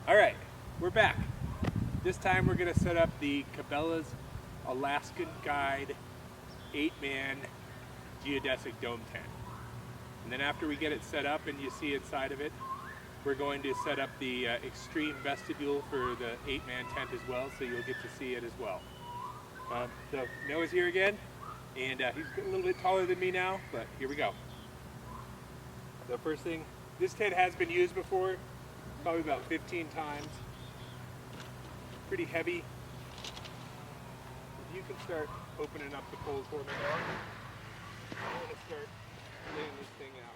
All right, we're back. This time we're gonna set up the Cabelas Alaskan Guide 8-man geodesic dome tent. And then after we get it set up and you see inside of it, we're going to set up the extreme vestibule for the 8-man tent as well, so you'll get to see it as well. So Noah's here again, and he's a little bit taller than me now, but here we go. The first thing, this tent has been used before, probably about 15 times. Pretty heavy. If you can start opening up the poles for me now, I'm going to start laying this thing out.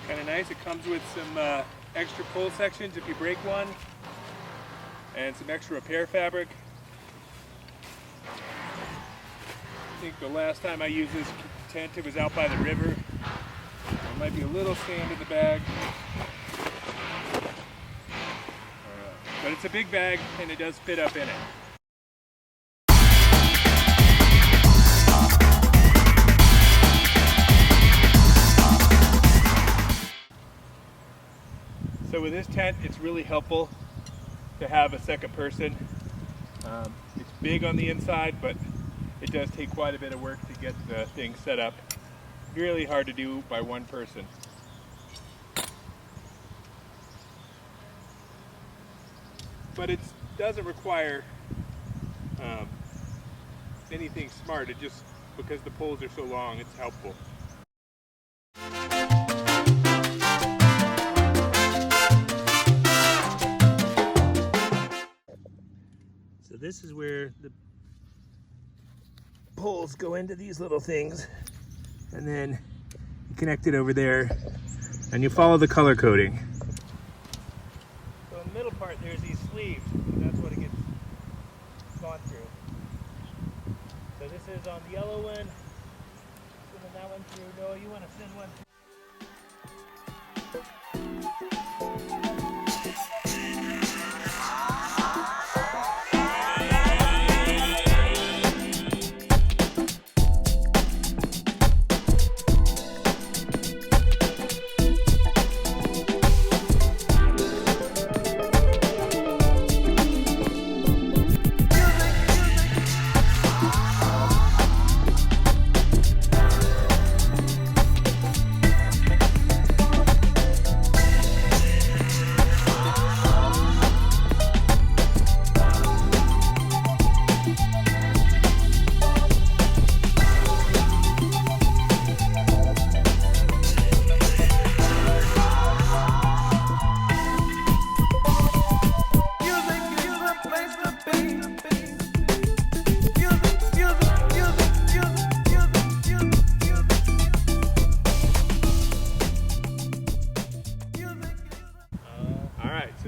Kind of nice. It comes with some extra pole sections if you break one, and some extra repair fabric. I think the last time I used this tent, it was out by the river. There might be a little sand in the bag, but it's a big bag and it does fit up in it. So with this tent, it's really helpful to have a second person. It's big on the inside, but it does take quite a bit of work to get the thing set up. Really hard to do by one person. But it doesn't require anything smart. It just, because the poles are so long, it's helpful. So this is where the poles go into these little things, and then you connect it over there, and you follow the color coding. So in the middle part there's these sleeves, and that's what it gets gone through. So this is on the yellow one, sending that one through. No, you want to send one.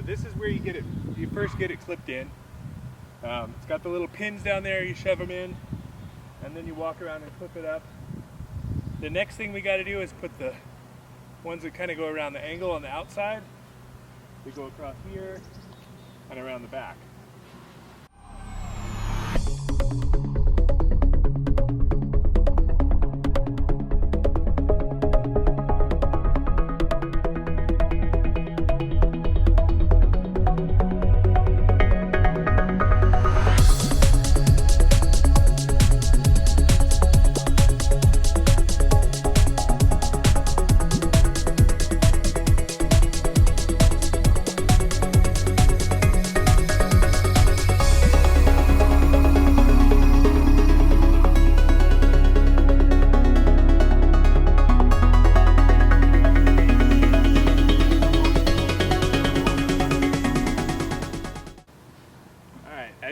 This is where you get it. You first get it clipped in. It's got the little pins down there. You shove them in, and then you walk around and clip it up. The next thing we got to do is put the ones that kind of go around the angle on the outside. They go across here and around the back.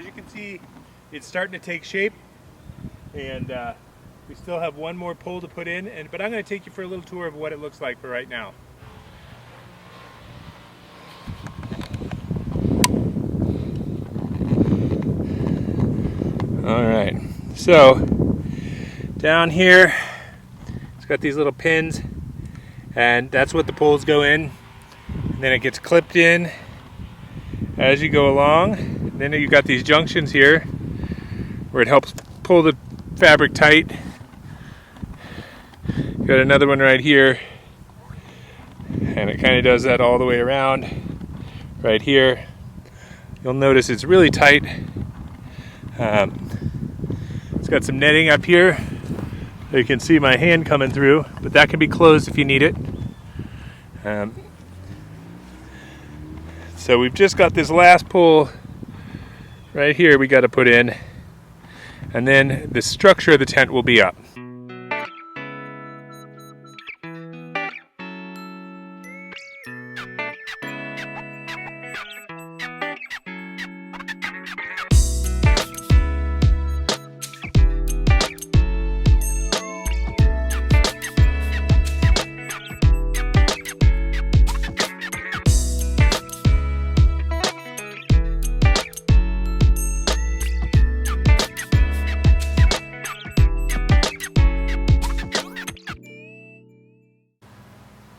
as you can see, it's starting to take shape, and we still have one more pole to put in, but I'm going to take you for a little tour of what it looks like for right now. All right, so down here, it's got these little pins, and that's what the poles go in. And then it gets clipped in as you go along. Then you've got these junctions here where it helps pull the fabric tight. Got another one right here, and it kind of does that all the way around right here. You'll notice it's really tight. It's got some netting up here. You can see my hand coming through, but that can be closed if you need it. So we've just got this last pole right here we got to put in, and then the structure of the tent will be up.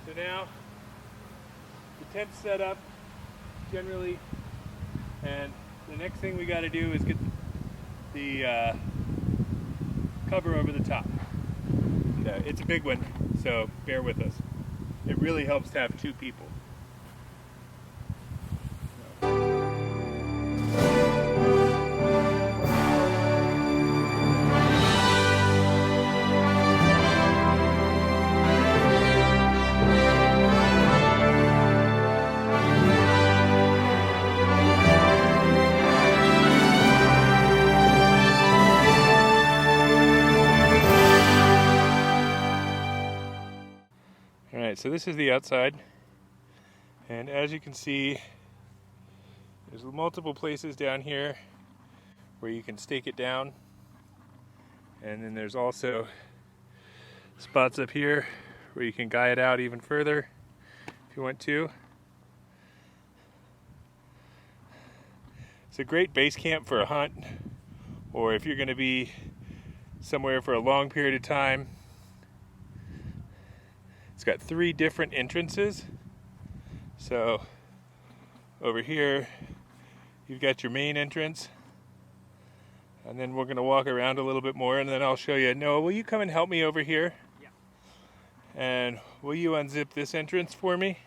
So now the tent's set up generally, and the next thing we got to do is get the cover over the top. And, it's a big one, so bear with us. It really helps to have two people. Alright, so this is the outside, and as you can see, there's multiple places down here where you can stake it down, and then there's also spots up here where you can guy it out even further if you want to. It's a great base camp for a hunt, or if you're going to be somewhere for a long period of time. It's got 3 different entrances. So over here you've got your main entrance, and then we're going to walk around a little bit more, and then I'll show you. Noah, will you come and help me over here? Yeah. And will you unzip this entrance for me?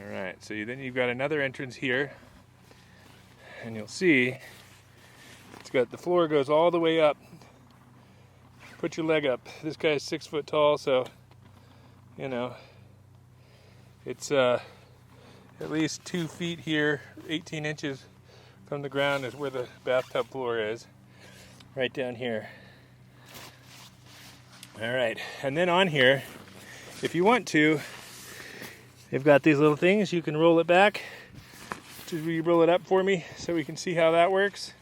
Alright, so then you've got another entrance here. And you'll see it's got, the floor goes all the way up. Put your leg up. This guy's 6 foot tall, so you know it's at least 2 feet here. 18 inches from the ground is where the bathtub floor is, right down here. All right, and then on here, if you want to, they've got these little things. You can roll it back. Just re-roll it up for me so we can see how that works.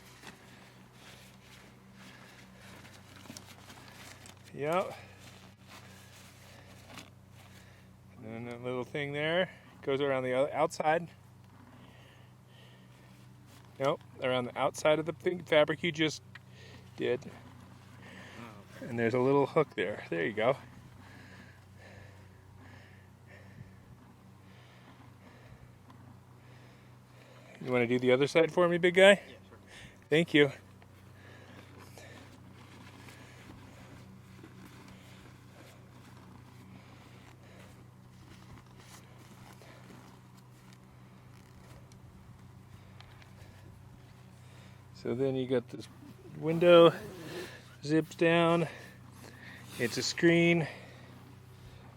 Yep. And then that little thing there goes around the outside. Nope, around the outside of the fabric you just did. And there's a little hook there. There you go. You want to do the other side for me, big guy? Yeah, sure. Thank you. So then you got this window, zips down. It's a screen,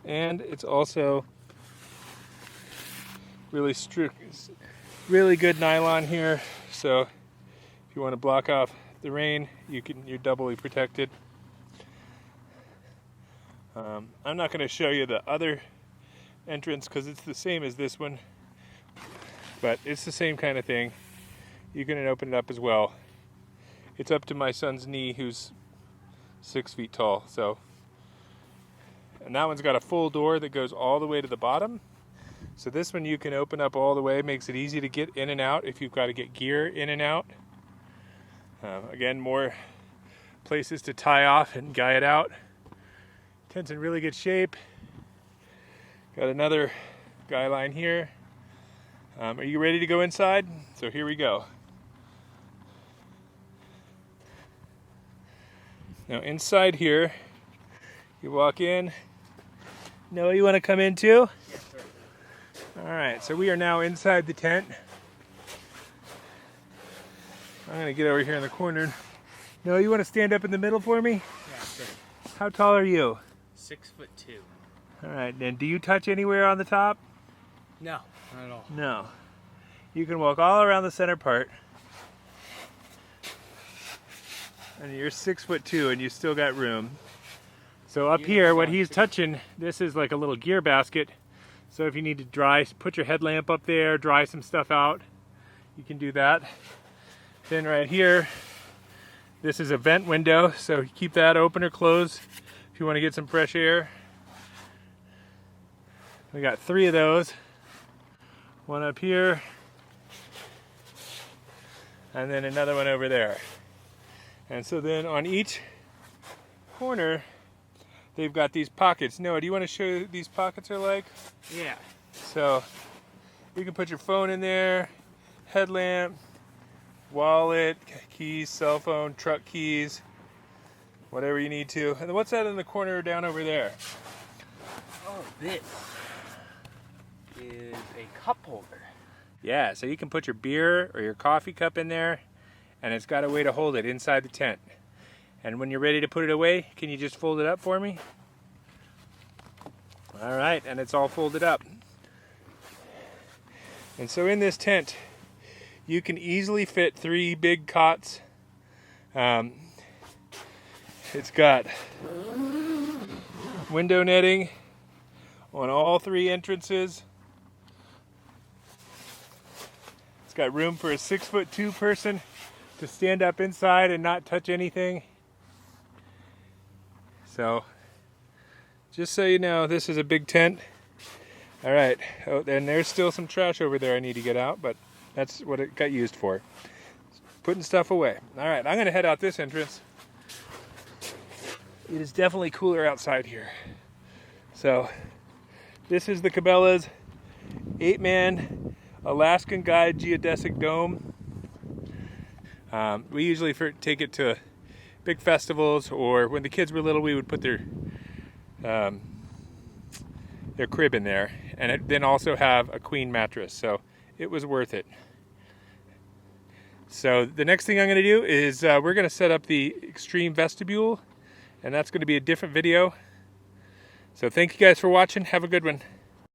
and it's also really good nylon here, so if you want to block off the rain, you're doubly protected. I'm not going to show you the other entrance because it's the same as this one, but it's the same kind of thing. You can open it up as well. It's up to my son's knee, who's 6 feet tall. So, and that one's got a full door that goes all the way to the bottom. So this one you can open up all the way, makes it easy to get in and out if you've got to get gear in and out. Again, more places to tie off and guy it out. Tent's in really good shape. Got another guy line here. Are you ready to go inside? So here we go. Now inside here, you walk in. Noah, you want to come in too? Yes, sir. All right, so we are now inside the tent. I'm going to get over here in the corner. Noah, you want to stand up in the middle for me? Yeah, sure. How tall are you? 6'2". All right, and do you touch anywhere on the top? No, not at all. No. You can walk all around the center part. And you're 6'2" and you still got room. So up here, what he's touching, this is like a little gear basket. So if you need to put your headlamp up there, dry some stuff out, you can do that. Then right here, this is a vent window, so keep that open or closed if you want to get some fresh air. We got 3 of those. One up here, and then another one over there. And so then on each corner, they've got these pockets. Noah, do you want to show you what these pockets are like? Yeah. So you can put your phone in there, headlamp, wallet, keys, cell phone, truck keys, whatever you need to. And then what's that in the corner down over there? Oh, this is a cup holder. Yeah, so you can put your beer or your coffee cup in there, and it's got a way to hold it inside the tent. And when you're ready to put it away, can you just fold it up for me? All right, and it's all folded up. And so in this tent, you can easily fit 3 big cots. It's got window netting on all 3 entrances. It's got room for a 6'2" person to stand up inside and not touch anything. So, just so you know, this is a big tent. All right, oh, and there's still some trash over there I need to get out, but that's what it got used for. Putting stuff away. All right, I'm gonna head out this entrance. It is definitely cooler outside here. So, this is the Cabelas 8-man Alaskan Guide Geodesic Dome. We usually take it to big festivals, or when the kids were little, we would put their crib in there, and then also have a queen mattress. So it was worth it. So the next thing I'm going to do is we're going to set up the extreme vestibule, and that's going to be a different video. So thank you guys for watching. Have a good one.